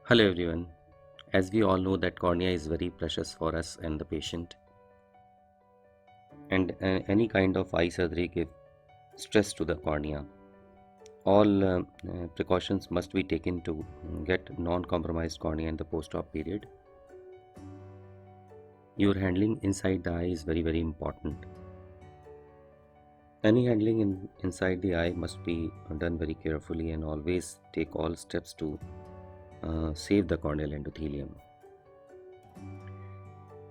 Hello everyone. As we all know that cornea is very precious for us and the patient, and any kind of eye surgery give stress to the cornea. All precautions must be taken to get non-compromised cornea in the post-op period. Your handling inside the eye is very important. Any handling inside the eye must be done very carefully and always take all steps to save the corneal endothelium.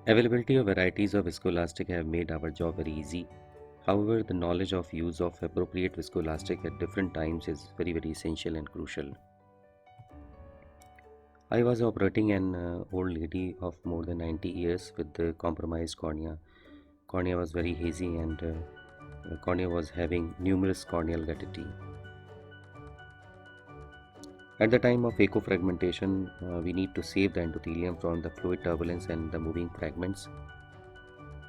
Availability of varieties of viscoelastic have made our job very easy. However, the knowledge of use of appropriate viscoelastic at different times is very essential and crucial. I was operating an old lady of more than 90 years with the compromised cornea. Cornea was very hazy and the cornea was having numerous corneal guttate. At the time of phaco-fragmentation, we need to save the endothelium from the fluid turbulence and the moving fragments.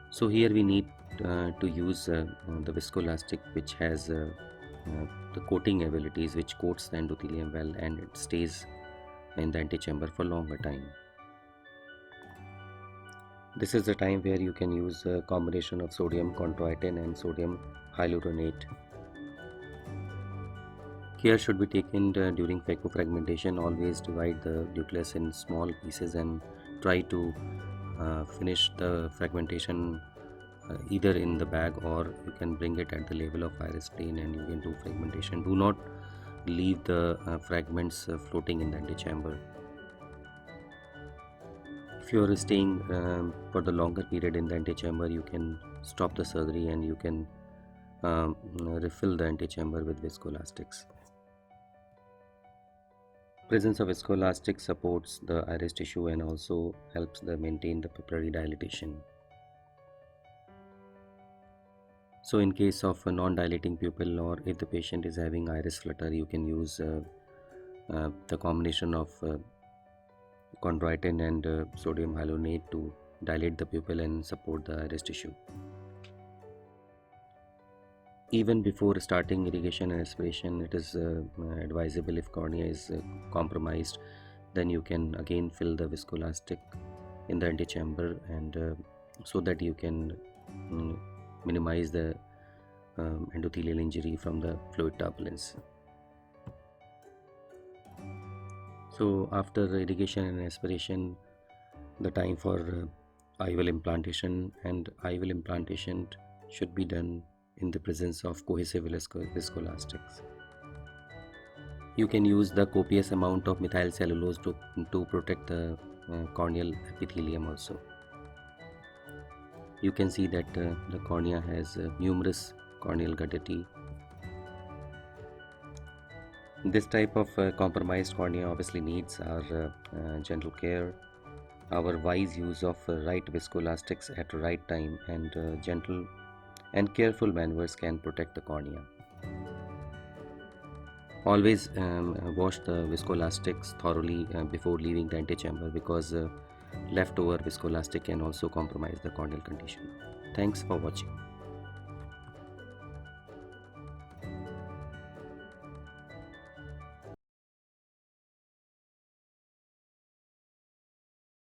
So here we need to use the viscoelastic, which has the coating abilities, which coats the endothelium well and it stays in the antechamber for longer time. This is the time where you can use a combination of sodium chondroitin and sodium hyaluronate. Care should be taken during phaco-fragmentation. Always divide the nucleus in small pieces and try to finish the fragmentation either in the bag, or you can bring it at the level of iris plane and you can do fragmentation. Do not leave the fragments floating in the antechamber. If you are staying for the longer period in the antechamber, you can stop the surgery and you can refill the antechamber with viscoelastics. Presence of viscoelastic supports the iris tissue and also helps maintain the pupillary dilatation. So in case of a non-dilating pupil, or if the patient is having iris flutter, you can use the combination of chondroitin and sodium hyaluronate to dilate the pupil and support the iris tissue. Even before starting irrigation and aspiration, it is advisable, if cornea is compromised, then you can again fill the viscoelastic in the antechamber, and so that you can minimize the endothelial injury from the fluid turbulence. So after irrigation and aspiration, the time for IOL implantation, and IOL implantation should be done in the presence of cohesive viscoelastics. You can use the copious amount of methyl cellulose to protect the corneal epithelium also. You can see that the cornea has numerous corneal guttate. This type of compromised cornea obviously needs our gentle care, our wise use of right viscoelastics at the right time, and gentle and careful maneuvers can protect the cornea. Always wash the viscoelastics thoroughly before leaving the antechamber, because leftover viscoelastic can also compromise the corneal condition. Thanks for watching.